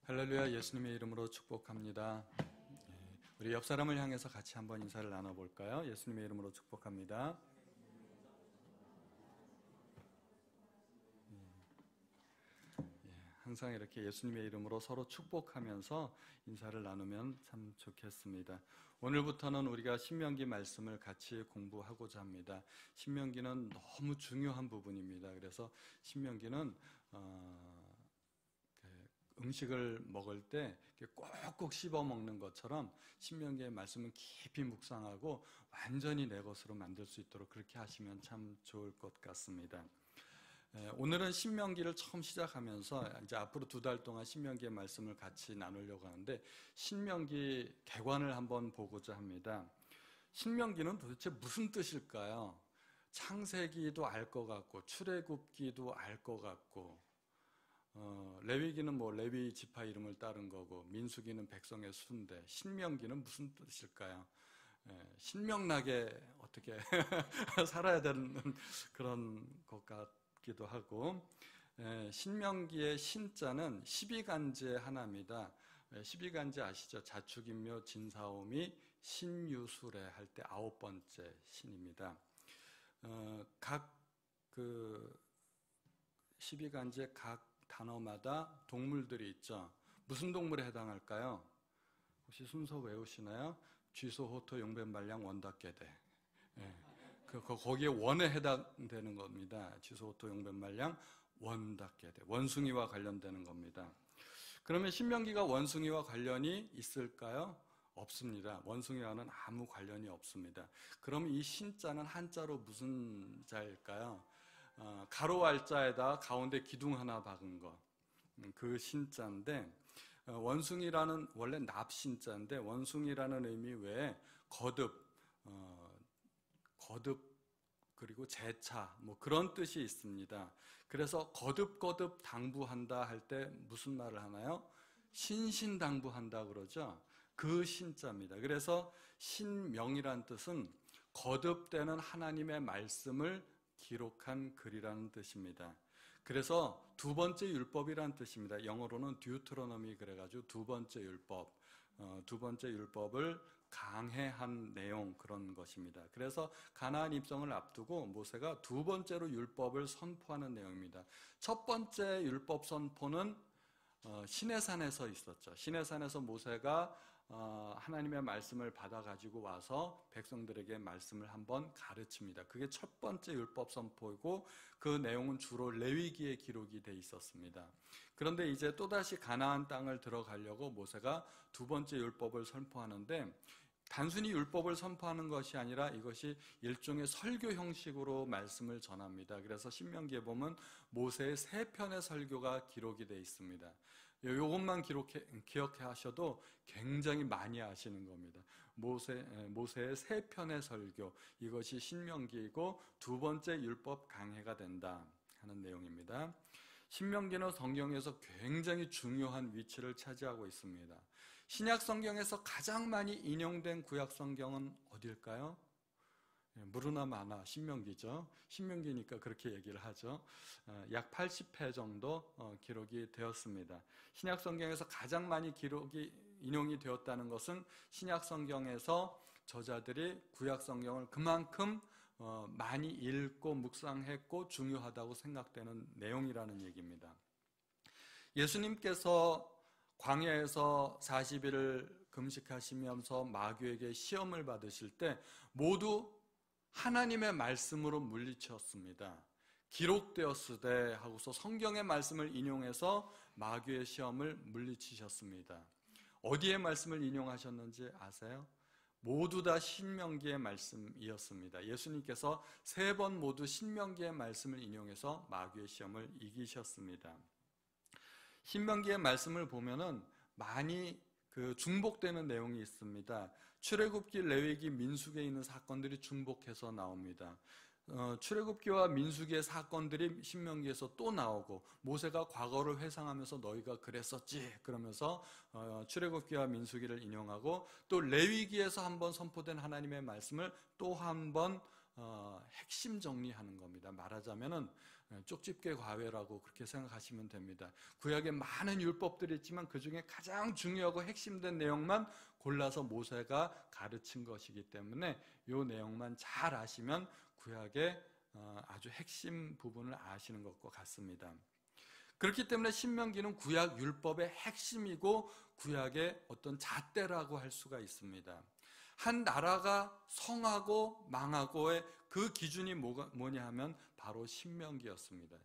할렐루야, 예수님의 이름으로 축복합니다. 우리 옆 사람을 향해서 같이 한번 인사를 나눠볼까요? 예수님의 이름으로 축복합니다. 항상 이렇게 예수님의 이름으로 서로 축복하면서 인사를 나누면 참 좋겠습니다. 오늘부터는 우리가 신명기 말씀을 같이 공부하고자 합니다. 신명기는 너무 중요한 부분입니다. 그래서 신명기는 음식을 먹을 때 꼭꼭 씹어 먹는 것처럼 신명기의 말씀은 깊이 묵상하고 완전히 내 것으로 만들 수 있도록 그렇게 하시면 참 좋을 것 같습니다. 오늘은 신명기를 처음 시작하면서 이제 앞으로 2달 동안 신명기의 말씀을 같이 나누려고 하는데 신명기 개관을 한번 보고자 합니다. 신명기는 도대체 무슨 뜻일까요? 창세기도 알 것 같고 출애굽기도 알 것 같고 레위기는 레위 지파 이름을 따른 거고 민수기는 백성의 수인데 신명기는 무슨 뜻일까요? 신명나게 어떻게 살아야 되는 그런 것 같기도 하고 신명기의 신자는 12간제의 하나입니다. 12간제 아시죠? 자축인묘 진사오미 신유술에 할 때 9번째 신입니다. 각 12간제 각 단어마다 동물들이 있죠. 무슨 동물에 해당할까요? 혹시 순서 외우시나요? 쥐소, 호토, 용변, 말량, 원닭개대. 거기에 원에 해당되는 겁니다. 쥐소, 호토, 용변, 말량, 원닭개대. 원숭이와 관련되는 겁니다. 그러면 신명기가 원숭이와 관련이 있을까요? 없습니다. 원숭이와는 아무 관련이 없습니다. 그럼 이 신자는 한자로 무슨 자일까요? 가로 알자에다 가운데 기둥 하나 박은 거, 그 신자인데 원숭이라는 원래 납신자인데 원숭이라는 의미 외에 거듭 그리고 재차 그런 뜻이 있습니다. 그래서 거듭 당부한다 할 때 무슨 말을 하나요? 신신당부한다 그러죠. 그 신자입니다. 그래서 신명이란 뜻은 거듭되는 하나님의 말씀을 기록한 글이라는 뜻입니다. 그래서 2번째 율법이라는 뜻입니다. 영어로는 듀트로노미 그래가지고 2번째 율법, 2번째 율법을 강해한 내용 그런 것입니다. 그래서 가나안 입성을 앞두고 모세가 2번째로 율법을 선포하는 내용입니다. 첫 번째 율법 선포는 시내산에서 있었죠. 시내산에서 모세가 하나님의 말씀을 받아 가지고 와서 백성들에게 말씀을 한번 가르칩니다. 그게 첫 번째 율법 선포이고 그 내용은 주로 레위기에 기록이 돼 있었습니다. 그런데 이제 또다시 가나안 땅을 들어가려고 모세가 2번째 율법을 선포하는데 단순히 율법을 선포하는 것이 아니라 이것이 일종의 설교 형식으로 말씀을 전합니다. 그래서 신명기에 보면 모세의 3편의 설교가 기록이 되어 있습니다. 이것만 기억해 하셔도 굉장히 많이 아시는 겁니다. 모세의 3편의 설교, 이것이 신명기이고 2번째 율법 강해가 된다 하는 내용입니다. 신명기는 성경에서 굉장히 중요한 위치를 차지하고 있습니다. 신약 성경에서 가장 많이 인용된 구약 성경은 어딜까요? 무르나 마나 신명기죠. 신명기니까 그렇게 얘기를 하죠. 약 80회 정도 기록이 되었습니다. 신약 성경에서 가장 많이 인용이 되었다는 것은 신약 성경에서 저자들이 구약 성경을 그만큼 많이 읽고 묵상했고 중요하다고 생각되는 내용이라는 얘기입니다. 예수님께서 광야에서 40일을 금식하시면서 마귀에게 시험을 받으실 때 모두 하나님의 말씀으로 물리쳤습니다. 기록되었으되 하고서 성경의 말씀을 인용해서 마귀의 시험을 물리치셨습니다. 어디에 말씀을 인용하셨는지 아세요? 모두 다 신명기의 말씀이었습니다. 예수님께서 3번 모두 신명기의 말씀을 인용해서 마귀의 시험을 이기셨습니다. 신명기의 말씀을 보면은 많이 중복되는 내용이 있습니다. 출애굽기, 레위기, 민수기에 있는 사건들이 중복해서 나옵니다. 출애굽기와 민수기의 사건들이 신명기에서 또 나오고 모세가 과거를 회상하면서 너희가 그랬었지 그러면서 출애굽기와 민수기를 인용하고 또 레위기에서 한번 선포된 하나님의 말씀을 또 한번 핵심 정리하는 겁니다. 말하자면은 쪽집게 과외라고 그렇게 생각하시면 됩니다. 구약에 많은 율법들이 있지만 그 중에 가장 중요하고 핵심된 내용만 골라서 모세가 가르친 것이기 때문에 이 내용만 잘 아시면 구약의 아주 핵심 부분을 아시는 것과 같습니다. 그렇기 때문에 신명기는 구약 율법의 핵심이고 구약의 어떤 잣대라고 할 수가 있습니다. 한 나라가 성하고 망하고의 그 기준이 뭐냐 하면 바로 신명기였습니다.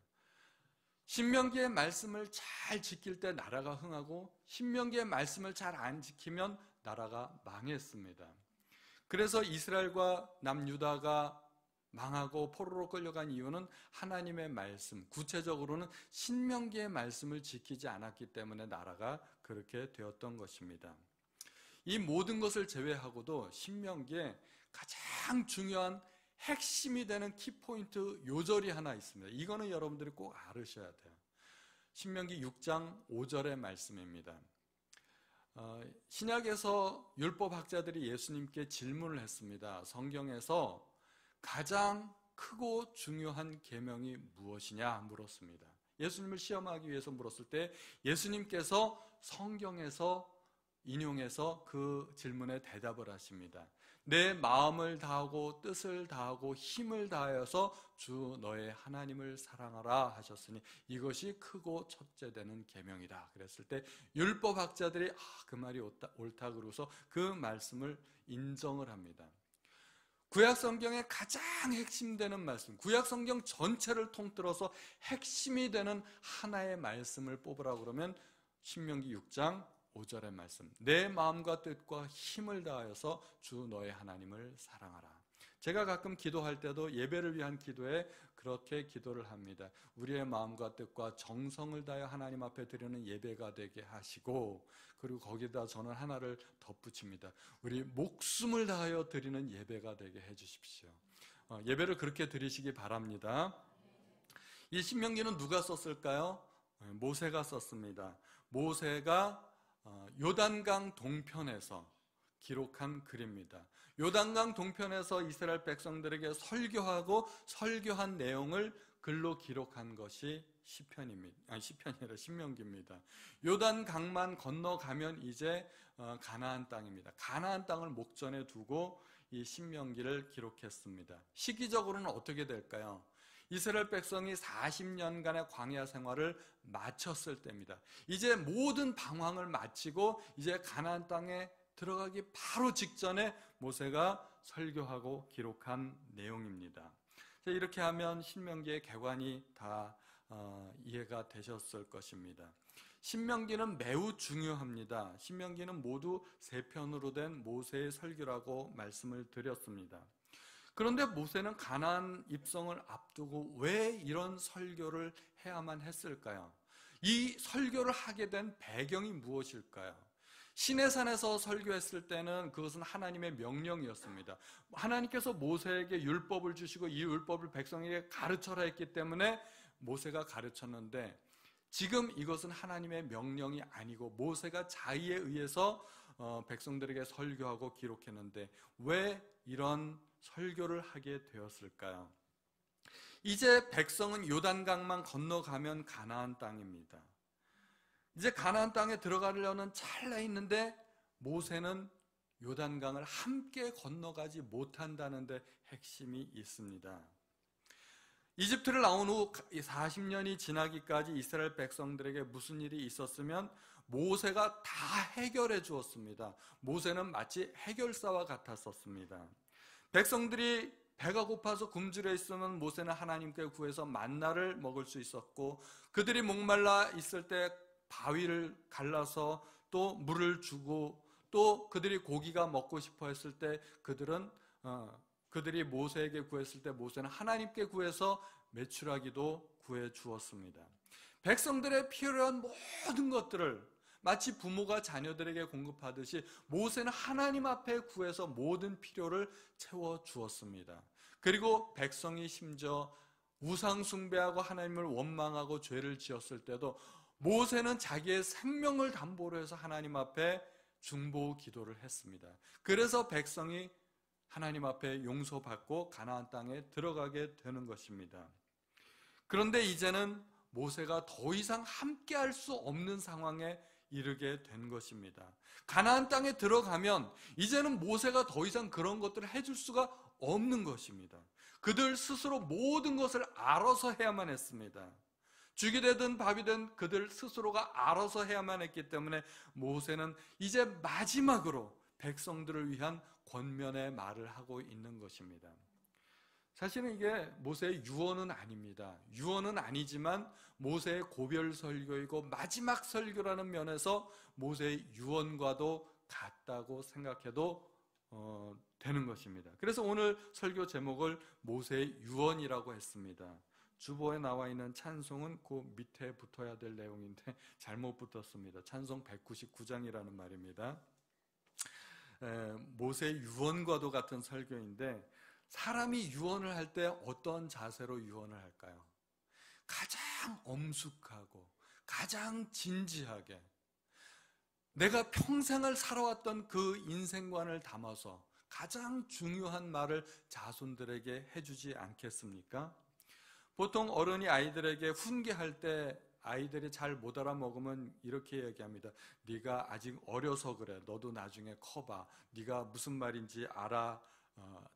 신명기의 말씀을 잘 지킬 때 나라가 흥하고 신명기의 말씀을 잘 안 지키면 나라가 망했습니다. 그래서 이스라엘과 남유다가 망하고 포로로 끌려간 이유는 하나님의 말씀, 구체적으로는 신명기의 말씀을 지키지 않았기 때문에 나라가 그렇게 되었던 것입니다. 이 모든 것을 제외하고도 신명기에 가장 중요한 핵심이 되는 키포인트 요절이 하나 있습니다. 이거는 여러분들이 꼭 알으셔야 돼요. 신명기 6장 5절의 말씀입니다. 신약에서 율법학자들이 예수님께 질문을 했습니다. 성경에서 가장 크고 중요한 계명이 무엇이냐 물었습니다. 예수님을 시험하기 위해서 물었을 때 예수님께서 성경에서 인용해서 그 질문에 대답을 하십니다. 내 마음을 다하고 뜻을 다하고 힘을 다하여서 주 너의 하나님을 사랑하라 하셨으니 이것이 크고 첫째 되는 계명이다. 그랬을 때 율법학자들이 그 말이 옳다 그러고서 그 말씀을 인정을 합니다. 구약성경의 가장 핵심되는 말씀, 구약성경 전체를 통틀어서 핵심이 되는 하나의 말씀을 뽑으라고 그러면 신명기 6장 5절의 말씀, 내 마음과 뜻과 힘을 다하여서 주 너의 하나님을 사랑하라. 제가 가끔 기도할 때도 예배를 위한 기도에 그렇게 기도를 합니다. 우리의 마음과 뜻과 정성을 다하여 하나님 앞에 드리는 예배가 되게 하시고, 그리고 거기다 저는 하나를 덧붙입니다. 우리 목숨을 다하여 드리는 예배가 되게 해주십시오. 예배를 그렇게 드리시기 바랍니다. 이 신명기는 누가 썼을까요? 모세가 썼습니다. 모세가 요단강 동편에서 기록한 글입니다. 요단강 동편에서 이스라엘 백성들에게 설교하고 설교한 내용을 글로 기록한 것이 시편입니다. 시편이 아니라 신명기입니다. 요단강만 건너가면 이제 가나안 땅입니다. 가나안 땅을 목전에 두고 이 신명기를 기록했습니다. 시기적으로는 어떻게 될까요? 이스라엘 백성이 40년간의 광야 생활을 마쳤을 때입니다. 이제 모든 방황을 마치고 이제 가나안 땅에 들어가기 바로 직전에 모세가 설교하고 기록한 내용입니다. 이렇게 하면 신명기의 개관이 다 이해가 되셨을 것입니다. 신명기는 매우 중요합니다. 신명기는 모두 3편으로 된 모세의 설교라고 말씀을 드렸습니다. 그런데 모세는 가나안 입성을 앞두고 왜 이런 설교를 해야만 했을까요? 이 설교를 하게 된 배경이 무엇일까요? 시내산에서 설교했을 때는 그것은 하나님의 명령이었습니다. 하나님께서 모세에게 율법을 주시고 이 율법을 백성에게 가르쳐라 했기 때문에 모세가 가르쳤는데, 지금 이것은 하나님의 명령이 아니고 모세가 자의에 의해서 백성들에게 설교하고 기록했는데 왜 이런 설교를 하게 되었을까요? 이제 백성은 요단강만 건너가면 가나안 땅입니다. 이제 가나안 땅에 들어가려는 찰나에 있는데 모세는 요단강을 함께 건너가지 못한다는 데 핵심이 있습니다. 이집트를 나온 후 40년이 지나기까지 이스라엘 백성들에게 무슨 일이 있었으면 모세가 다 해결해 주었습니다. 모세는 마치 해결사와 같았었습니다. 백성들이 배가 고파서 굶주려 있으면 모세는 하나님께 구해서 만나를 먹을 수 있었고, 그들이 목말라 있을 때 바위를 갈라서 또 물을 주고, 또 그들이 고기가 먹고 싶어 했을 때 그들이 모세에게 구했을 때 모세는 하나님께 구해서 메추라기도 구해 주었습니다. 백성들의 필요한 모든 것들을 마치 부모가 자녀들에게 공급하듯이 모세는 하나님 앞에 구해서 모든 필요를 채워 주었습니다. 그리고 백성이 심지어 우상 숭배하고 하나님을 원망하고 죄를 지었을 때도 모세는 자기의 생명을 담보로 해서 하나님 앞에 중보 기도를 했습니다. 그래서 백성이 하나님 앞에 용서받고 가나안 땅에 들어가게 되는 것입니다. 그런데 이제는 모세가 더 이상 함께할 수 없는 상황에 이르게 된 것입니다. 가나안 땅에 들어가면 이제는 모세가 더 이상 그런 것들을 해줄 수가 없는 것입니다. 그들 스스로 모든 것을 알아서 해야만 했습니다. 죽이 되든 밥이 되든 그들 스스로가 알아서 해야만 했기 때문에 모세는 이제 마지막으로 백성들을 위한 권면의 말을 하고 있는 것입니다. 사실은 이게 모세의 유언은 아닙니다. 유언은 아니지만 모세의 고별 설교이고 마지막 설교라는 면에서 모세의 유언과도 같다고 생각해도 되는 것입니다. 그래서 오늘 설교 제목을 모세의 유언이라고 했습니다. 주보에 나와 있는 찬송은 그 밑에 붙어야 될 내용인데 잘못 붙었습니다. 찬송 199장이라는 말입니다. 모세의 유언과도 같은 설교인데 사람이 유언을 할 때 어떤 자세로 유언을 할까요? 가장 엄숙하고 가장 진지하게 내가 평생을 살아왔던 그 인생관을 담아서 가장 중요한 말을 자손들에게 해주지 않겠습니까? 보통 어른이 아이들에게 훈계할 때 아이들이 잘 못 알아먹으면 이렇게 얘기합니다. 네가 아직 어려서 그래. 너도 나중에 커봐. 네가 무슨 말인지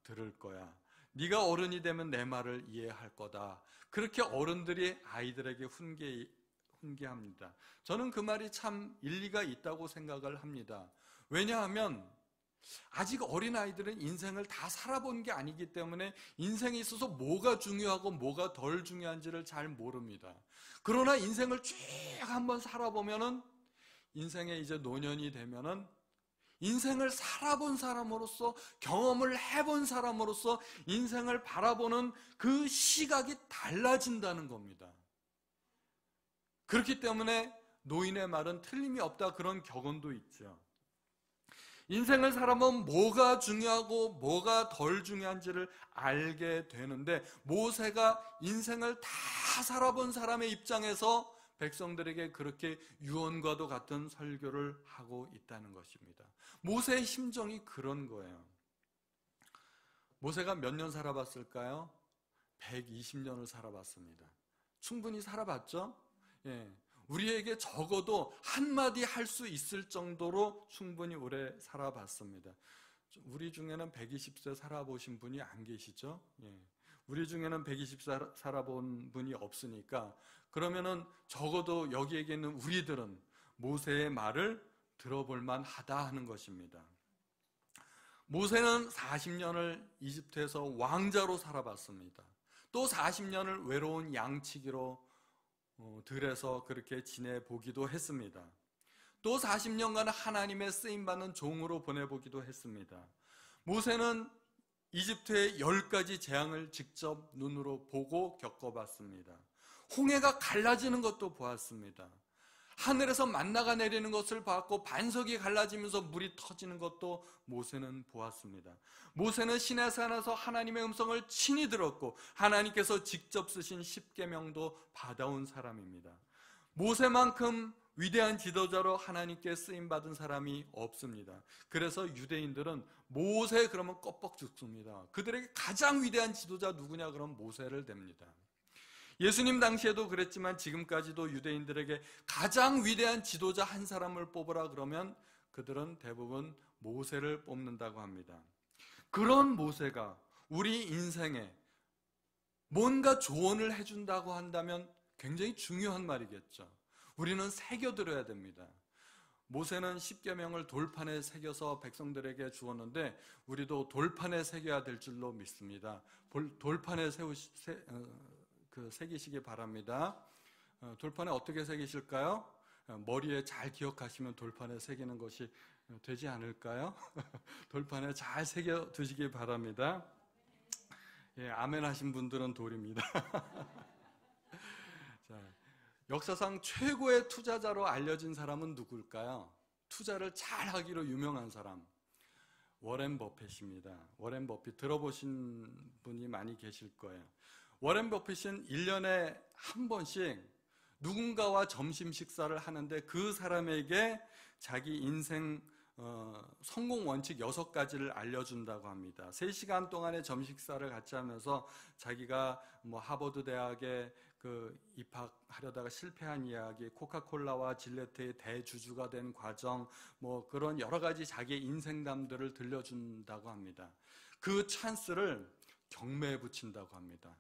들을 거야. 네가 어른이 되면 내 말을 이해할 거다. 그렇게 어른들이 아이들에게 훈계합니다. 저는 그 말이 참 일리가 있다고 생각을 합니다. 왜냐하면 아직 어린 아이들은 인생을 다 살아본 게 아니기 때문에 인생에 있어서 뭐가 중요하고 뭐가 덜 중요한지를 잘 모릅니다. 그러나 인생을 쭉 한번 살아보면은 인생에 이제 노년이 되면은 인생을 살아본 사람으로서 경험을 해본 사람으로서 인생을 바라보는 그 시각이 달라진다는 겁니다. 그렇기 때문에 노인의 말은 틀림이 없다 그런 격언도 있죠. 인생을 살아보면 뭐가 중요하고 뭐가 덜 중요한지를 알게 되는데 모세가 인생을 다 살아본 사람의 입장에서 백성들에게 그렇게 유언과도 같은 설교를 하고 있다는 것입니다. 모세의 심정이 그런 거예요. 모세가 몇 년 살아봤을까요? 120년을 살아봤습니다. 충분히 살아봤죠? 예. 우리에게 적어도 한마디 할 수 있을 정도로 충분히 오래 살아봤습니다. 우리 중에는 120세 살아보신 분이 안 계시죠? 예. 우리 중에는 120세 살아본 분이 없으니까 그러면은 적어도 여기에 있는 우리들은 모세의 말을 들어볼 만하다 하는 것입니다. 모세는 40년을 이집트에서 왕자로 살아봤습니다. 또 40년을 외로운 양치기로 들에서 그렇게 지내보기도 했습니다. 또 40년간 하나님의 쓰임받는 종으로 보내보기도 했습니다. 모세는 이집트의 10가지 재앙을 직접 눈으로 보고 겪어봤습니다. 홍해가 갈라지는 것도 보았습니다. 하늘에서 만나가 내리는 것을 봤고 반석이 갈라지면서 물이 터지는 것도 모세는 보았습니다. 모세는 시내산에서 하나님의 음성을 친히 들었고 하나님께서 직접 쓰신 십계명도 받아온 사람입니다. 모세만큼 위대한 지도자로 하나님께 쓰임받은 사람이 없습니다. 그래서 유대인들은 모세 그러면 껍벅 죽습니다. 그들에게 가장 위대한 지도자 누구냐 그러면 모세를 댑니다. 예수님 당시에도 그랬지만 지금까지도 유대인들에게 가장 위대한 지도자 한 사람을 뽑으라 그러면 그들은 대부분 모세를 뽑는다고 합니다. 그런 모세가 우리 인생에 뭔가 조언을 해준다고 한다면 굉장히 중요한 말이겠죠. 우리는 새겨들어야 됩니다. 모세는 십계명을 돌판에 새겨서 백성들에게 주었는데 우리도 돌판에 새겨야 될 줄로 믿습니다. 돌판에 새기시기 바랍니다. 돌판에 어떻게 새기실까요? 머리에 잘 기억하시면 돌판에 새기는 것이 되지 않을까요? 돌판에 잘 새겨 두시기 바랍니다. 예, 아멘 하신 분들은 돌입니다. 자, 역사상 최고의 투자자로 알려진 사람은 누굴까요? 투자를 잘 하기로 유명한 사람, 워렌 버핏입니다. 워렌 버핏 들어보신 분이 많이 계실 거예요. 워렌 버핏은 1년에 한 번씩 누군가와 점심 식사를 하는데 그 사람에게 자기 인생 성공 원칙 6가지를 알려준다고 합니다. 3시간 동안의 점심식사를 같이 하면서 자기가 뭐 하버드 대학에 입학하려다가 실패한 이야기, 코카콜라와 질레트의 대주주가 된 과정, 뭐 그런 여러 가지 자기의 인생담들을 들려준다고 합니다. 그 찬스를 경매에 붙인다고 합니다.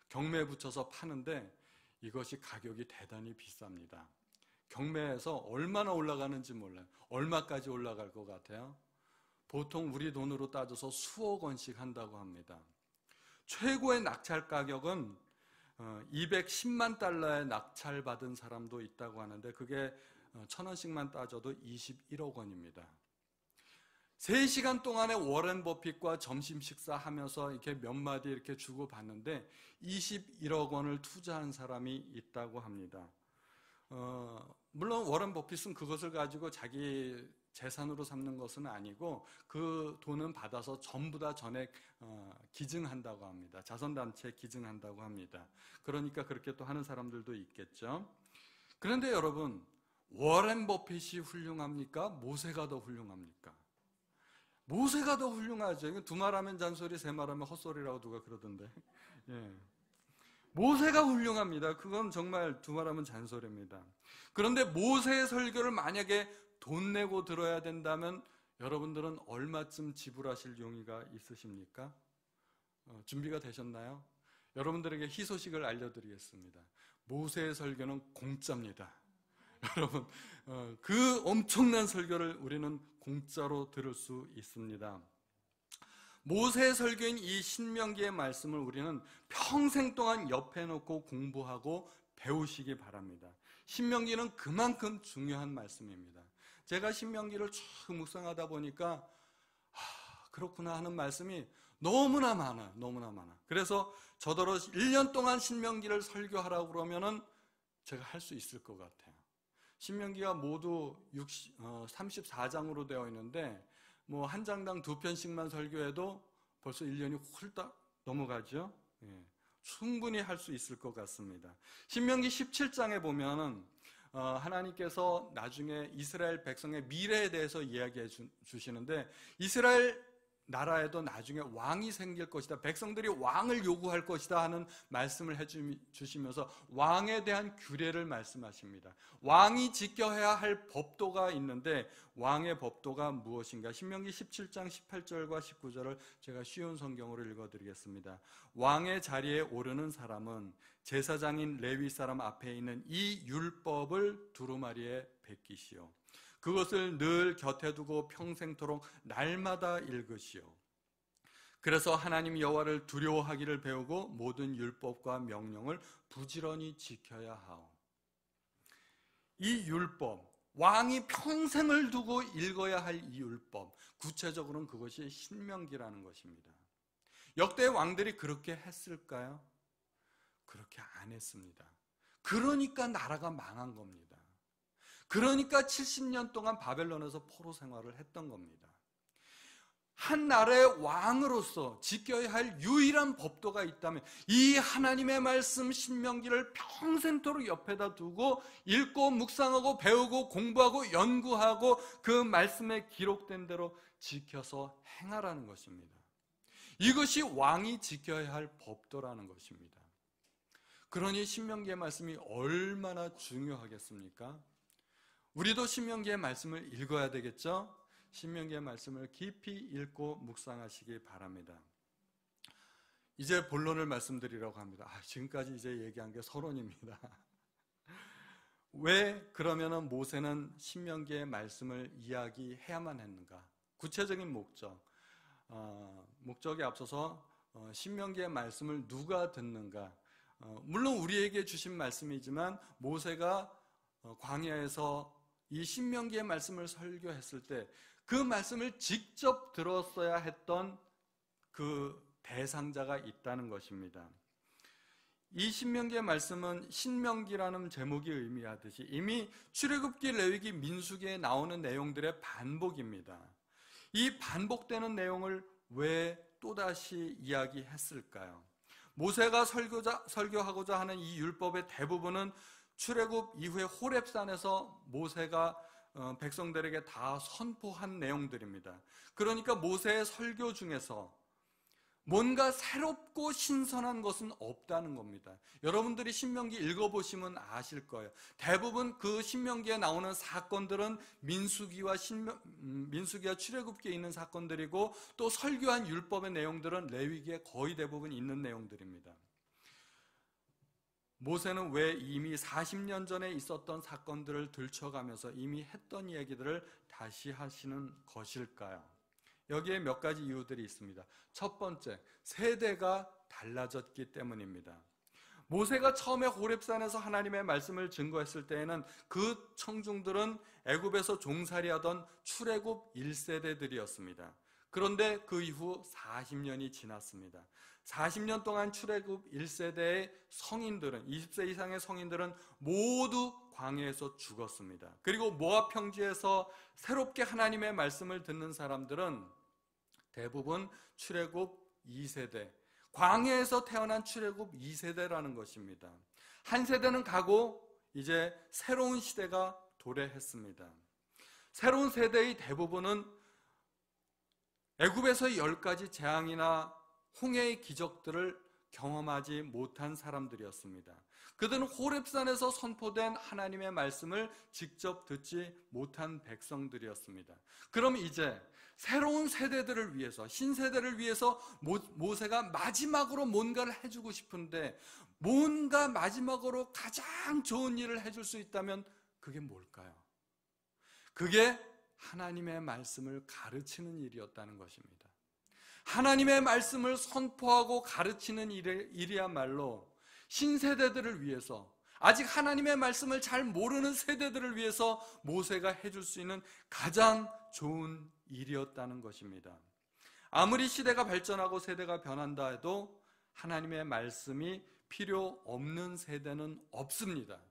경매에 붙여서 파는데 이것이 가격이 대단히 비쌉니다. 경매에서 얼마나 올라가는지 몰라요. 얼마까지 올라갈 것 같아요? 보통 우리 돈으로 따져서 수억 원씩 한다고 합니다. 최고의 낙찰 가격은 210만 달러에 낙찰받은 사람도 있다고 하는데 그게 1,000원씩만 따져도 21억 원입니다. 3시간 동안에 워렌 버핏과 점심 식사하면서 이렇게 몇 마디 이렇게 주고받는데 21억 원을 투자한 사람이 있다고 합니다. 물론 워렌 버핏은 그것을 가지고 자기 재산으로 삼는 것은 아니고 그 돈은 받아서 전부 다 전액 기증한다고 합니다. 자선단체에 기증한다고 합니다. 그러니까 그렇게 또 하는 사람들도 있겠죠. 그런데 여러분, 워렌 버핏이 훌륭합니까? 모세가 더 훌륭합니까? 모세가 더 훌륭하죠. 이건 두 말하면 잔소리, 세 말하면 헛소리라고 누가 그러던데. 예. 모세가 훌륭합니다. 그건 정말 두 말하면 잔소리입니다. 그런데 모세의 설교를 만약에 돈 내고 들어야 된다면 여러분들은 얼마쯤 지불하실 용의가 있으십니까? 준비가 되셨나요? 여러분들에게 희소식을 알려드리겠습니다. 모세의 설교는 공짜입니다. 여러분, 그 엄청난 설교를 우리는 공짜로 들을 수 있습니다. 모세의 설교인 이 신명기의 말씀을 우리는 평생 동안 옆에 놓고 공부하고 배우시기 바랍니다. 신명기는 그만큼 중요한 말씀입니다. 제가 신명기를 쭉 묵상하다 보니까 그렇구나 하는 말씀이 너무나 많아요. 너무나 많아. 그래서 저더러 1년 동안 신명기를 설교하라고 그러면은 제가 할 수 있을 것 같아요. 신명기가 모두 34장으로 되어 있는데 뭐 한 장당 2편씩만 설교해도 벌써 1년이 훌딱 넘어가죠. 예, 충분히 할 수 있을 것 같습니다. 신명기 17장에 보면은 하나님께서 나중에 이스라엘 백성의 미래에 대해서 이야기해 주시는데 이스라엘 나라에도 나중에 왕이 생길 것이다. 백성들이 왕을 요구할 것이다 하는 말씀을 해주시면서 왕에 대한 규례를 말씀하십니다. 왕이 지켜야 할 법도가 있는데 왕의 법도가 무엇인가? 신명기 17장 18절과 19절을 제가 쉬운 성경으로 읽어드리겠습니다. 왕의 자리에 오르는 사람은 제사장인 레위 사람 앞에 있는 이 율법을 두루마리에 베끼시오. 그것을 늘 곁에 두고 평생토록 날마다 읽으시오. 그래서 하나님 여호와를 두려워하기를 배우고 모든 율법과 명령을 부지런히 지켜야 하오. 이 율법, 왕이 평생을 두고 읽어야 할 이 율법, 구체적으로는 그것이 신명기라는 것입니다. 역대 왕들이 그렇게 했을까요? 그렇게 안 했습니다. 그러니까 나라가 망한 겁니다. 그러니까 70년 동안 바벨론에서 포로 생활을 했던 겁니다. 한 나라의 왕으로서 지켜야 할 유일한 법도가 있다면 이 하나님의 말씀 신명기를 평생토록 옆에다 두고 읽고 묵상하고 배우고 공부하고 연구하고 그 말씀에 기록된 대로 지켜서 행하라는 것입니다. 이것이 왕이 지켜야 할 법도라는 것입니다. 그러니 신명기의 말씀이 얼마나 중요하겠습니까? 우리도 신명기의 말씀을 읽어야 되겠죠? 신명기의 말씀을 깊이 읽고 묵상하시기 바랍니다. 이제 본론을 말씀드리려고 합니다. 지금까지 이제 얘기한 게 서론입니다. 왜 그러면은 모세는 신명기의 말씀을 이야기해야만 했는가? 구체적인 목적, 목적에 앞서서 신명기의 말씀을 누가 듣는가? 물론 우리에게 주신 말씀이지만 모세가 광야에서 이 신명기의 말씀을 설교했을 때 그 말씀을 직접 들었어야 했던 그 대상자가 있다는 것입니다. 이 신명기의 말씀은 신명기라는 제목이 의미하듯이 이미 출애굽기, 레위기, 민수기에 나오는 내용들의 반복입니다. 이 반복되는 내용을 왜 또다시 이야기했을까요? 모세가 설교하고자 하는 이 율법의 대부분은 출애굽 이후에 호렙산에서 모세가 백성들에게 다 선포한 내용들입니다. 그러니까 모세의 설교 중에서 뭔가 새롭고 신선한 것은 없다는 겁니다. 여러분들이 신명기 읽어보시면 아실 거예요. 대부분 그 신명기에 나오는 사건들은 민수기와 출애굽기에 있는 사건들이고, 또 설교한 율법의 내용들은 레위기에 거의 대부분 있는 내용들입니다. 모세는 왜 이미 40년 전에 있었던 사건들을 들춰가면서 이미 했던 이야기들을 다시 하시는 것일까요? 여기에 몇 가지 이유들이 있습니다. 첫 번째, 세대가 달라졌기 때문입니다. 모세가 처음에 호렙산에서 하나님의 말씀을 증거했을 때에는 그 청중들은 애굽에서 종살이하던 출애굽 1세대들이었습니다. 그런데 그 이후 40년이 지났습니다. 40년 동안 출애굽 1세대의 성인들은, 20세 이상의 성인들은 모두 광야에서 죽었습니다. 그리고 모압 평지에서 새롭게 하나님의 말씀을 듣는 사람들은 대부분 출애굽 2세대, 광야에서 태어난 출애굽 2세대라는 것입니다. 한 세대는 가고 이제 새로운 시대가 도래했습니다. 새로운 세대의 대부분은 애굽에서의 10가지 재앙이나 홍해의 기적들을 경험하지 못한 사람들이었습니다. 그들은 호렙산에서 선포된 하나님의 말씀을 직접 듣지 못한 백성들이었습니다. 그럼 이제 새로운 세대들을 위해서, 신세대를 위해서 모세가 마지막으로 뭔가를 해주고 싶은데, 뭔가 마지막으로 가장 좋은 일을 해줄 수 있다면 그게 뭘까요? 그게 하나님의 말씀을 가르치는 일이었다는 것입니다. 하나님의 말씀을 선포하고 가르치는 일이야말로 신세대들을 위해서, 아직 하나님의 말씀을 잘 모르는 세대들을 위해서 모세가 해줄 수 있는 가장 좋은 일이었다는 것입니다. 아무리 시대가 발전하고 세대가 변한다 해도 하나님의 말씀이 필요 없는 세대는 없습니다.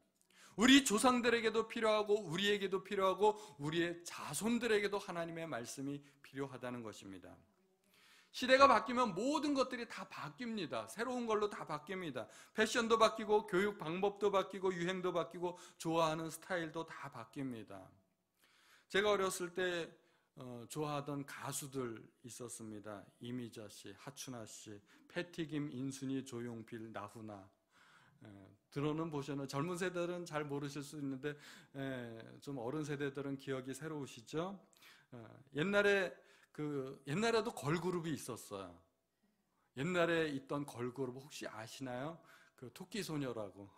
우리 조상들에게도 필요하고, 우리에게도 필요하고, 우리의 자손들에게도 하나님의 말씀이 필요하다는 것입니다. 시대가 바뀌면 모든 것들이 다 바뀝니다. 새로운 걸로 다 바뀝니다. 패션도 바뀌고, 교육 방법도 바뀌고, 유행도 바뀌고, 좋아하는 스타일도 다 바뀝니다. 제가 어렸을 때 좋아하던 가수들 있었습니다. 이미자 씨, 하춘아 씨, 패티김, 인순이, 조용필, 나훈아. 들어는 보셔는 젊은 세대들은 잘 모르실 수 있는데 좀 어른 세대들은 기억이 새로우시죠? 옛날에도 걸그룹이 있었어요. 옛날에 있던 걸그룹 혹시 아시나요? 그 토끼소녀라고,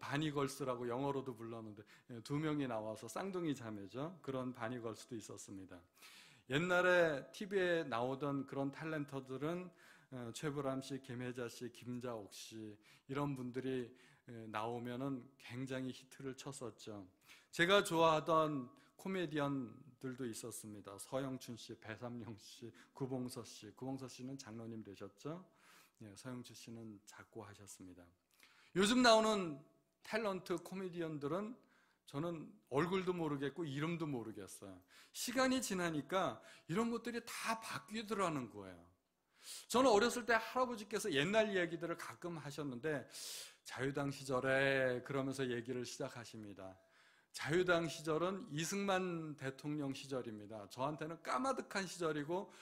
바니걸스라고 영어로도 불렀는데 2명이 나와서 쌍둥이 자매죠. 그런 바니걸스도 있었습니다. 옛날에 TV에 나오던 그런 탤런트들은 최불암 씨, 김혜자 씨, 김자옥 씨, 이런 분들이 나오면은 굉장히 히트를 쳤었죠. 제가 좋아하던 코미디언들도 있었습니다. 서영춘 씨, 배삼룡 씨, 구봉서 씨. 구봉서 씨는 장로님 되셨죠? 서영춘 씨는 작고 하셨습니다. 요즘 나오는 탤런트 코미디언들은 저는 얼굴도 모르겠고 이름도 모르겠어요. 시간이 지나니까 이런 것들이 다 바뀌더라는 거예요. 저는 어렸을 때 할아버지께서 옛날 이야기들을 가끔 하셨는데, 자유당 시절에 그러면서 얘기를 시작하십니다. 자유당 시절은 이승만 대통령 시절입니다. 저한테는 까마득한 시절이고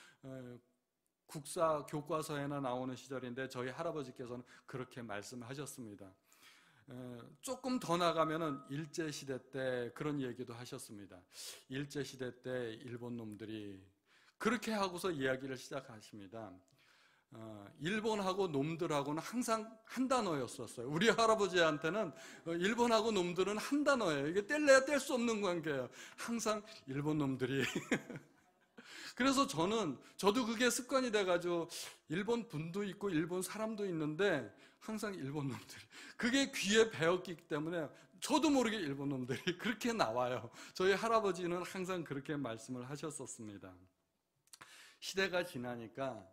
국사 교과서에나 나오는 시절인데, 저희 할아버지께서는 그렇게 말씀하셨습니다. 조금 더 나가면은 일제시대 때 그런 얘기도 하셨습니다. 일제시대 때 일본 놈들이, 그렇게 하고서 이야기를 시작하십니다. 일본하고 놈들하고는 항상 한 단어였었어요. 우리 할아버지한테는 일본하고 놈들은 한 단어예요. 이게 뗄래야 뗄 수 없는 관계예요. 항상 일본 놈들이. 그래서 저도 그게 습관이 돼가지고 일본 분도 있고 일본 사람도 있는데 항상 일본 놈들이, 그게 귀에 배었기 때문에 저도 모르게 일본 놈들이 그렇게 나와요. 저희 할아버지는 항상 그렇게 말씀을 하셨었습니다. 시대가 지나니까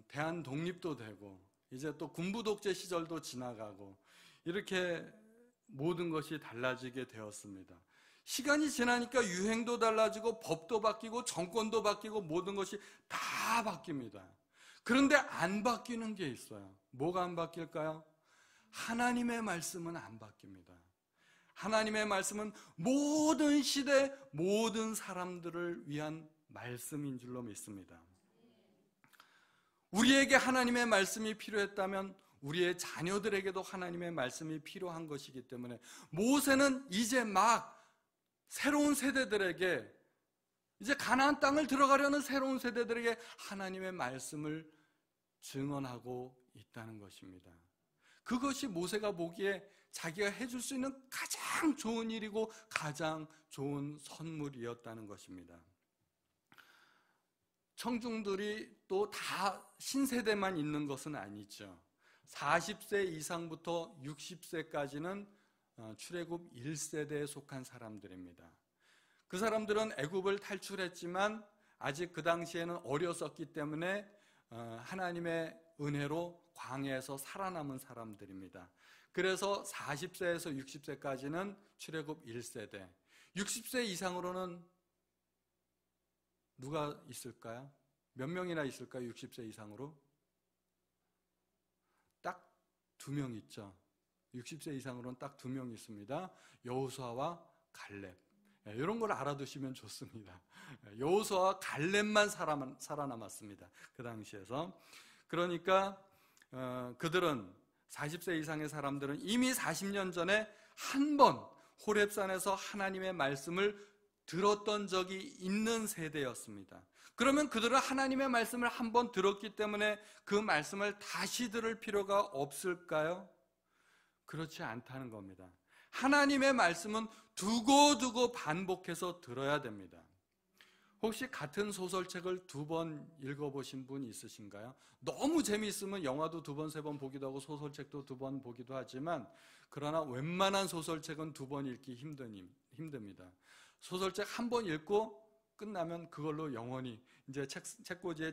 대한 독립도 되고, 이제 또 군부 독재 시절도 지나가고, 이렇게 모든 것이 달라지게 되었습니다. 시간이 지나니까 유행도 달라지고, 법도 바뀌고, 정권도 바뀌고, 모든 것이 다 바뀝니다. 그런데 안 바뀌는 게 있어요. 뭐가 안 바뀔까요? 하나님의 말씀은 안 바뀝니다. 하나님의 말씀은 모든 시대, 모든 사람들을 위한 말씀인 줄로 믿습니다. 우리에게 하나님의 말씀이 필요했다면 우리의 자녀들에게도 하나님의 말씀이 필요한 것이기 때문에 모세는 이제 막 새로운 세대들에게, 이제 가나안 땅을 들어가려는 새로운 세대들에게 하나님의 말씀을 증언하고 있다는 것입니다. 그것이 모세가 보기에 자기가 해줄 수 있는 가장 좋은 일이고 가장 좋은 선물이었다는 것입니다. 청중들이 또 다 신세대만 있는 것은 아니죠. 40세 이상부터 60세까지는 출애굽 1세대에 속한 사람들입니다. 그 사람들은 애굽을 탈출했지만 아직 그 당시에는 어렸었기 때문에 하나님의 은혜로 광야에서 살아남은 사람들입니다. 그래서 40세에서 60세까지는 출애굽 1세대, 60세 이상으로는 누가 있을까요? 몇 명이나 있을까요? 60세 이상으로? 딱 2명 있죠. 60세 이상으로는 딱 2명 있습니다. 여호수아와 갈렙. 이런 걸 알아두시면 좋습니다. 여호수아와 갈렙만 살아남았습니다. 그 당시에서. 그러니까 그들은 40세 이상의 사람들은 이미 40년 전에 한 번 호렙산에서 하나님의 말씀을 들었던 적이 있는 세대였습니다. 그러면 그들은 하나님의 말씀을 한 번 들었기 때문에 그 말씀을 다시 들을 필요가 없을까요? 그렇지 않다는 겁니다. 하나님의 말씀은 두고두고 반복해서 들어야 됩니다. 혹시 같은 소설책을 2번 읽어보신 분 있으신가요? 너무 재미있으면 영화도 2번, 3번 보기도 하고 소설책도 2번 보기도 하지만, 그러나 웬만한 소설책은 2번 읽기 힘듭니다. 소설책 한 번 읽고 끝나면 그걸로 영원히 이제 책꽂이에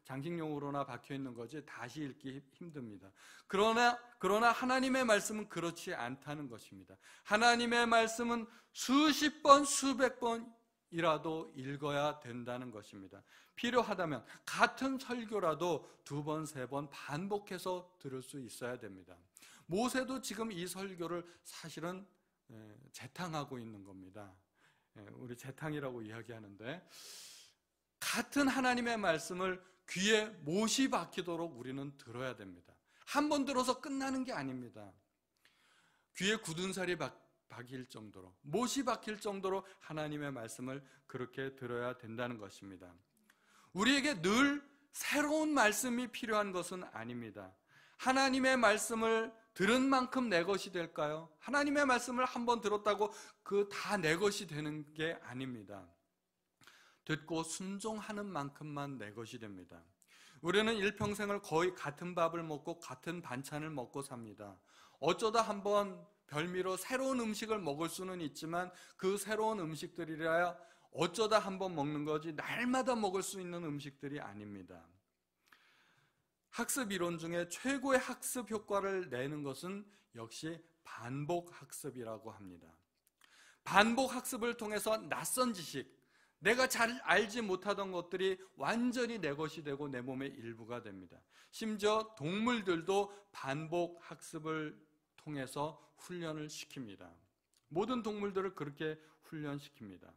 장식용으로나 박혀 있는 거지 다시 읽기 힘듭니다. 그러나 하나님의 말씀은 그렇지 않다는 것입니다. 하나님의 말씀은 수십 번, 수백 번이라도 읽어야 된다는 것입니다. 필요하다면 같은 설교라도 2번, 3번 반복해서 들을 수 있어야 됩니다. 모세도 지금 이 설교를 사실은 재탕하고 있는 겁니다. 우리 재탕이라고 이야기하는데, 같은 하나님의 말씀을 귀에 못이 박히도록 우리는 들어야 됩니다. 한 번 들어서 끝나는 게 아닙니다. 귀에 굳은 살이 박힐 정도로, 못이 박힐 정도로 하나님의 말씀을 그렇게 들어야 된다는 것입니다. 우리에게 늘 새로운 말씀이 필요한 것은 아닙니다. 하나님의 말씀을 들은 만큼 내 것이 될까요? 하나님의 말씀을 한번 들었다고 그 다 내 것이 되는 게 아닙니다. 듣고 순종하는 만큼만 내 것이 됩니다. 우리는 일평생을 거의 같은 밥을 먹고 같은 반찬을 먹고 삽니다. 어쩌다 한번 별미로 새로운 음식을 먹을 수는 있지만 그 새로운 음식들이라야 어쩌다 한번 먹는 거지 날마다 먹을 수 있는 음식들이 아닙니다. 학습 이론 중에 최고의 학습 효과를 내는 것은 역시 반복 학습이라고 합니다. 반복 학습을 통해서 낯선 지식, 내가 잘 알지 못하던 것들이 완전히 내 것이 되고 내 몸의 일부가 됩니다. 심지어 동물들도 반복 학습을 통해서 훈련을 시킵니다. 모든 동물들을 그렇게 훈련시킵니다.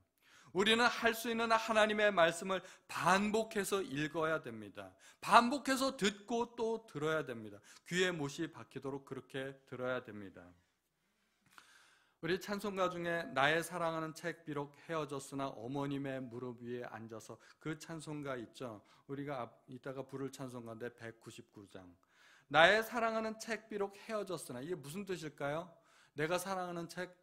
우리는 할 수 있는 하나님의 말씀을 반복해서 읽어야 됩니다. 반복해서 듣고 또 들어야 됩니다. 귀에 못이 박히도록 그렇게 들어야 됩니다. 우리 찬송가 중에 나의 사랑하는 책 비록 헤어졌으나 어머님의 무릎 위에 앉아서, 그 찬송가 있죠. 우리가 이따가 부를 찬송가인데 199장. 나의 사랑하는 책 비록 헤어졌으나, 이게 무슨 뜻일까요? 내가 사랑하는 책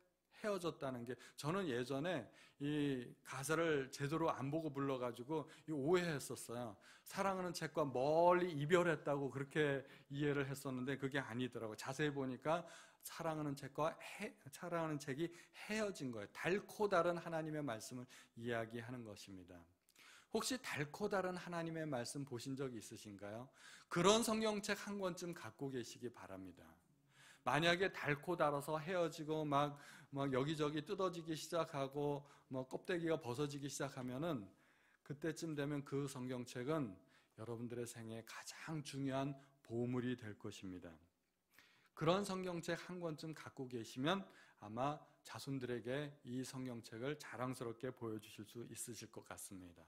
헤어졌다는 게, 저는 예전에 이 가사를 제대로 안 보고 불러가지고 오해했었어요. 사랑하는 책과 멀리 이별했다고 그렇게 이해를 했었는데 그게 아니더라고요. 자세히 보니까 사랑하는 책이 헤어진 거예요. 달코 다른 하나님의 말씀을 이야기하는 것입니다. 혹시 달코 다른 하나님의 말씀 보신 적 있으신가요? 그런 성경책 한 권쯤 갖고 계시기 바랍니다. 만약에 달코 달아서 헤어지고 막 여기저기 뜯어지기 시작하고 껍데기가 벗어지기 시작하면은, 그때쯤 되면 그 성경책은 여러분들의 생에 가장 중요한 보물이 될 것입니다. 그런 성경책 한 권쯤 갖고 계시면 아마 자손들에게 이 성경책을 자랑스럽게 보여주실 수 있으실 것 같습니다.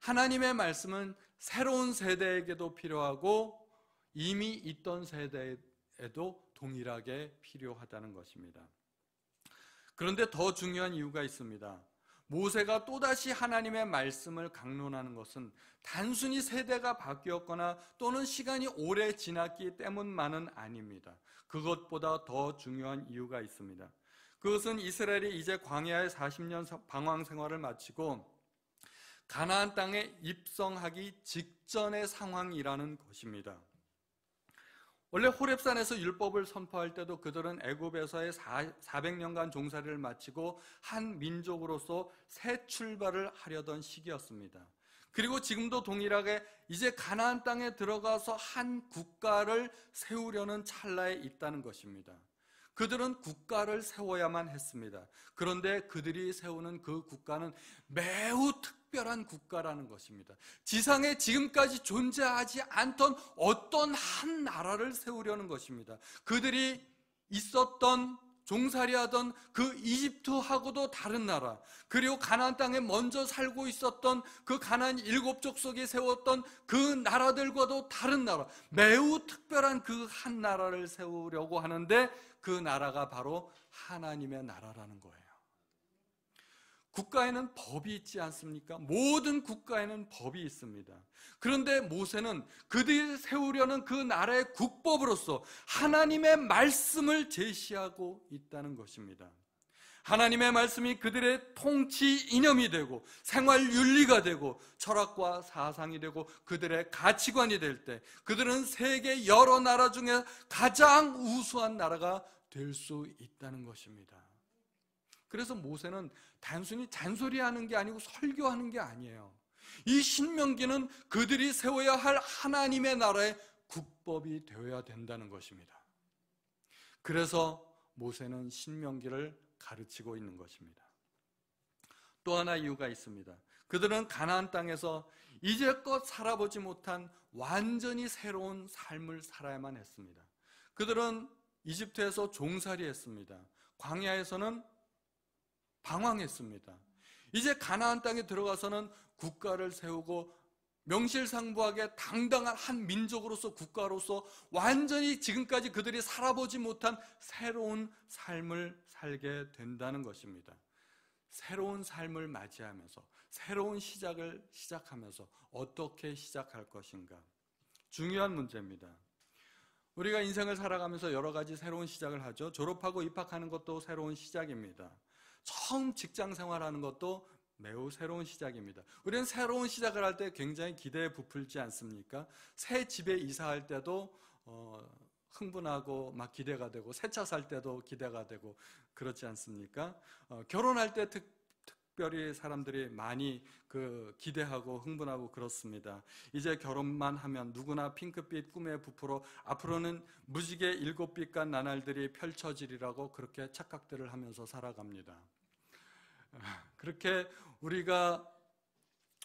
하나님의 말씀은 새로운 세대에게도 필요하고 이미 있던 세대에도 동일하게 필요하다는 것입니다. 그런데 더 중요한 이유가 있습니다. 모세가 또다시 하나님의 말씀을 강론하는 것은 단순히 세대가 바뀌었거나 또는 시간이 오래 지났기 때문만은 아닙니다. 그것보다 더 중요한 이유가 있습니다. 그것은 이스라엘이 이제 광야의 40년 방황 생활을 마치고 가나안 땅에 입성하기 직전의 상황이라는 것입니다. 원래 호렙산에서 율법을 선포할 때도 그들은 애굽에서의 400년간 종살이를 마치고 한 민족으로서 새 출발을 하려던 시기였습니다. 그리고 지금도 동일하게 이제 가나안 땅에 들어가서 한 국가를 세우려는 찰나에 있다는 것입니다. 그들은 국가를 세워야만 했습니다. 그런데 그들이 세우는 그 국가는 매우 특별한 국가라는 것입니다. 지상에 지금까지 존재하지 않던 어떤 한 나라를 세우려는 것입니다. 그들이 있었던 종살이하던 그 이집트하고도 다른 나라, 그리고 가나안 땅에 먼저 살고 있었던 그 가나안 7족 속에 세웠던 그 나라들과도 다른 나라, 매우 특별한 그 한 나라를 세우려고 하는데 그 나라가 바로 하나님의 나라라는 거예요. 국가에는 법이 있지 않습니까? 모든 국가에는 법이 있습니다. 그런데 모세는 그들이 세우려는 그 나라의 국법으로서 하나님의 말씀을 제시하고 있다는 것입니다. 하나님의 말씀이 그들의 통치 이념이 되고 생활 윤리가 되고 철학과 사상이 되고 그들의 가치관이 될 때 그들은 세계 여러 나라 중에 가장 우수한 나라가 될 수 있다는 것입니다. 그래서 모세는 단순히 잔소리하는 게 아니고 설교하는 게 아니에요. 이 신명기는 그들이 세워야 할 하나님의 나라의 국법이 되어야 된다는 것입니다. 그래서 모세는 신명기를 가르치고 있는 것입니다. 또 하나 이유가 있습니다. 그들은 가나안 땅에서 이제껏 살아보지 못한 완전히 새로운 삶을 살아야만 했습니다. 그들은 이집트에서 종살이 했습니다. 광야에서는 방황했습니다. 이제 가나안 땅에 들어가서는 국가를 세우고 명실상부하게 당당한 한 민족으로서 국가로서 완전히 지금까지 그들이 살아보지 못한 새로운 삶을 살게 된다는 것입니다. 새로운 삶을 맞이하면서 새로운 시작을 시작하면서 어떻게 시작할 것인가? 중요한 문제입니다. 우리가 인생을 살아가면서 여러 가지 새로운 시작을 하죠. 졸업하고 입학하는 것도 새로운 시작입니다. 처음 직장 생활하는 것도 매우 새로운 시작입니다. 우리는 새로운 시작을 할 때 굉장히 기대에 부풀지 않습니까? 새 집에 이사할 때도 흥분하고 막 기대가 되고 새 차 살 때도 기대가 되고 그렇지 않습니까? 결혼할 때 특별히 사람들이 많이 기대하고 흥분하고 그렇습니다. 이제 결혼만 하면 누구나 핑크빛 꿈에 부풀어 앞으로는 무지개 7빛간 나날들이 펼쳐지리라고 그렇게 착각들을 하면서 살아갑니다. 그렇게 우리가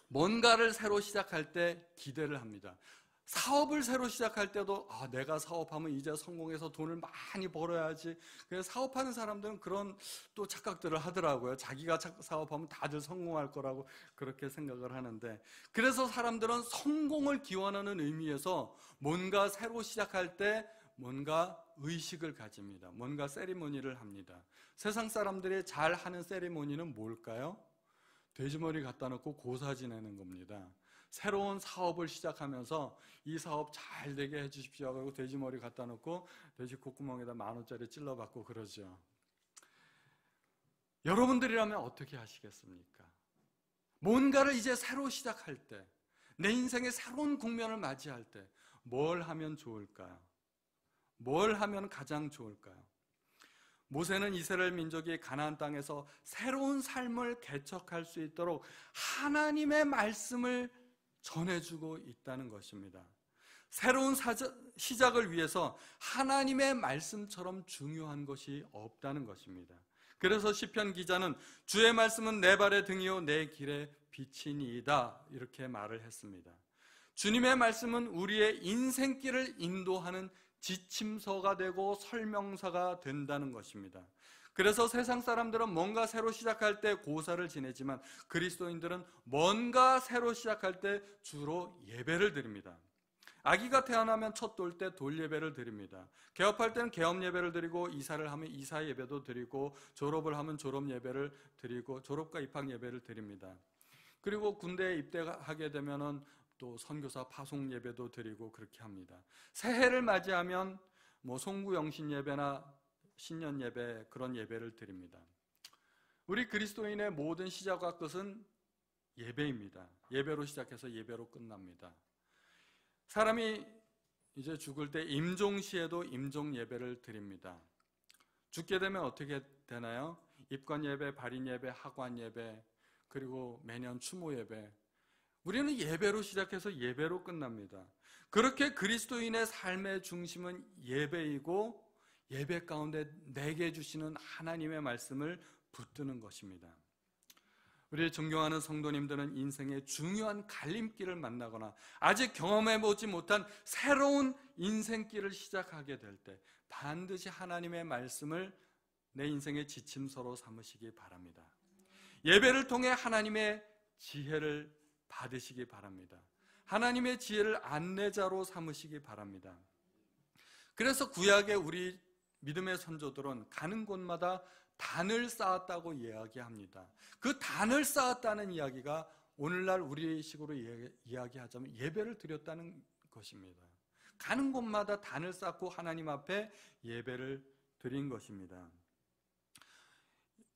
뭔가를 새로 시작할 때 기대를 합니다. 사업을 새로 시작할 때도 내가 사업하면 이제 성공해서 돈을 많이 벌어야지. 그래서 사업하는 사람들은 그런 또 착각들을 하더라고요. 자기가 사업하면 다들 성공할 거라고 그렇게 생각을 하는데, 그래서 사람들은 성공을 기원하는 의미에서 뭔가 새로 시작할 때 뭔가 의식을 가집니다. 뭔가 세리머니를 합니다. 세상 사람들이 잘 하는 세리머니는 뭘까요? 돼지머리 갖다 놓고 고사 지내는 겁니다. 새로운 사업을 시작하면서 이 사업 잘 되게 해주십시오 하고 돼지머리 갖다 놓고 돼지 콧구멍에다 10,000원짜리 찔러받고 그러죠. 여러분들이라면 어떻게 하시겠습니까? 뭔가를 이제 새로 시작할 때, 내 인생의 새로운 국면을 맞이할 때 뭘 하면 좋을까요? 뭘 하면 가장 좋을까요? 모세는 이스라엘 민족이 가나안 땅에서 새로운 삶을 개척할 수 있도록 하나님의 말씀을 전해주고 있다는 것입니다. 새로운 시작을 위해서 하나님의 말씀처럼 중요한 것이 없다는 것입니다. 그래서 시편 기자는 주의 말씀은 내 발의 등이요 내 길의 빛이니이다 이렇게 말을 했습니다. 주님의 말씀은 우리의 인생길을 인도하는 지침서가 되고 설명서가 된다는 것입니다. 그래서 세상 사람들은 뭔가 새로 시작할 때 고사를 지내지만 그리스도인들은 뭔가 새로 시작할 때 주로 예배를 드립니다. 아기가 태어나면 첫 돌 때 돌 예배를 드립니다. 개업할 때는 개업 예배를 드리고, 이사를 하면 이사 예배도 드리고, 졸업을 하면 졸업 예배를 드리고, 졸업과 입학 예배를 드립니다. 그리고 군대에 입대하게 되면은 또 선교사 파송 예배도 드리고 그렇게 합니다. 새해를 맞이하면 송구영신 예배나 신년 예배, 그런 예배를 드립니다. 우리 그리스도인의 모든 시작과 끝은 예배입니다. 예배로 시작해서 예배로 끝납니다. 사람이 이제 죽을 때 임종시에도 임종 예배를 드립니다. 죽게 되면 어떻게 되나요? 입관 예배, 발인 예배, 하관 예배, 그리고 매년 추모 예배. 우리는 예배로 시작해서 예배로 끝납니다. 그렇게 그리스도인의 삶의 중심은 예배이고, 예배 가운데 내게 주시는 하나님의 말씀을 붙드는 것입니다. 우리 존경하는 성도님들은 인생의 중요한 갈림길을 만나거나 아직 경험해보지 못한 새로운 인생길을 시작하게 될 때 반드시 하나님의 말씀을 내 인생의 지침서로 삼으시기 바랍니다. 예배를 통해 하나님의 지혜를 받으시기 바랍니다. 하나님의 지혜를 안내자로 삼으시기 바랍니다. 그래서 구약의 우리 믿음의 선조들은 가는 곳마다 단을 쌓았다고 이야기합니다. 그 단을 쌓았다는 이야기가 오늘날 우리식으로 이야기하자면 예배를 드렸다는 것입니다. 가는 곳마다 단을 쌓고 하나님 앞에 예배를 드린 것입니다.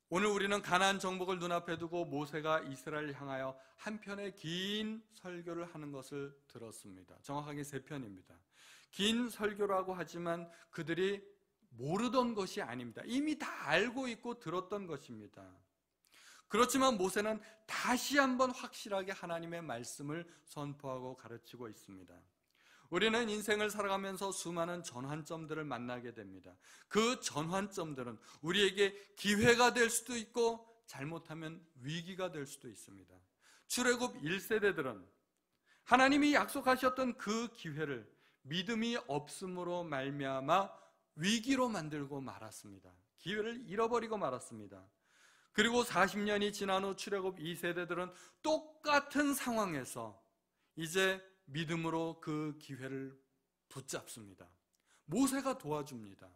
오늘 우리는 가나안 정복을 눈앞에 두고 모세가 이스라엘을 향하여 한 편의 긴 설교를 하는 것을 들었습니다. 정확하게 3편입니다. 긴 설교라고 하지만 그들이 모르던 것이 아닙니다. 이미 다 알고 있고 들었던 것입니다. 그렇지만 모세는 다시 한번 확실하게 하나님의 말씀을 선포하고 가르치고 있습니다. 우리는 인생을 살아가면서 수많은 전환점들을 만나게 됩니다. 그 전환점들은 우리에게 기회가 될 수도 있고 잘못하면 위기가 될 수도 있습니다. 출애굽 1세대들은 하나님이 약속하셨던 그 기회를 믿음이 없음으로 말미암아 위기로 만들고 말았습니다. 기회를 잃어버리고 말았습니다. 그리고 40년이 지난 후 출애굽 2세대들은 똑같은 상황에서 이제 믿음으로 그 기회를 붙잡습니다. 모세가 도와줍니다.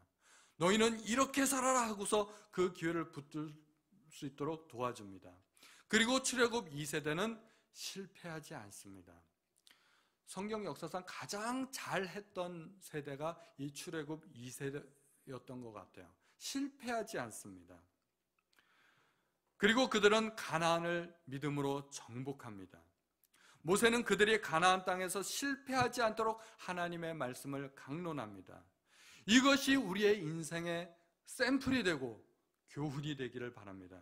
너희는 이렇게 살아라 하고서 그 기회를 붙들 수 있도록 도와줍니다. 그리고 출애굽 2세대는 실패하지 않습니다. 성경 역사상 가장 잘했던 세대가 이 출애굽 2세대였던 것 같아요. 실패하지 않습니다. 그리고 그들은 가나안을 믿음으로 정복합니다. 모세는 그들이 가나안 땅에서 실패하지 않도록 하나님의 말씀을 강론합니다. 이것이 우리의 인생의 샘플이 되고 교훈이 되기를 바랍니다.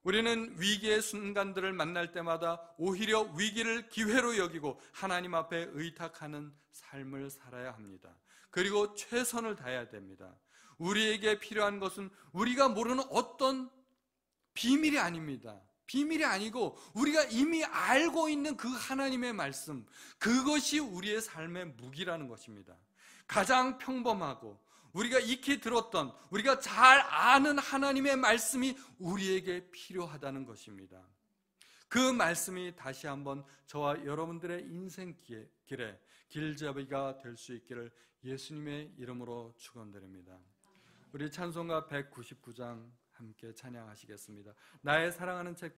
우리는 위기의 순간들을 만날 때마다 오히려 위기를 기회로 여기고 하나님 앞에 의탁하는 삶을 살아야 합니다. 그리고 최선을 다해야 됩니다. 우리에게 필요한 것은 우리가 모르는 어떤 비밀이 아닙니다. 비밀이 아니고 우리가 이미 알고 있는 그 하나님의 말씀, 그것이 우리의 삶의 무기라는 것입니다. 가장 평범하고 우리가 익히 들었던, 우리가 잘 아는 하나님의 말씀이 우리에게 필요하다는 것입니다. 그 말씀이 다시 한번 저와 여러분들의 인생길에 길잡이가 될 수 있기를 예수님의 이름으로 축원드립니다. 우리 찬송가 199장 함께 찬양하시겠습니다. 나의 사랑하는 책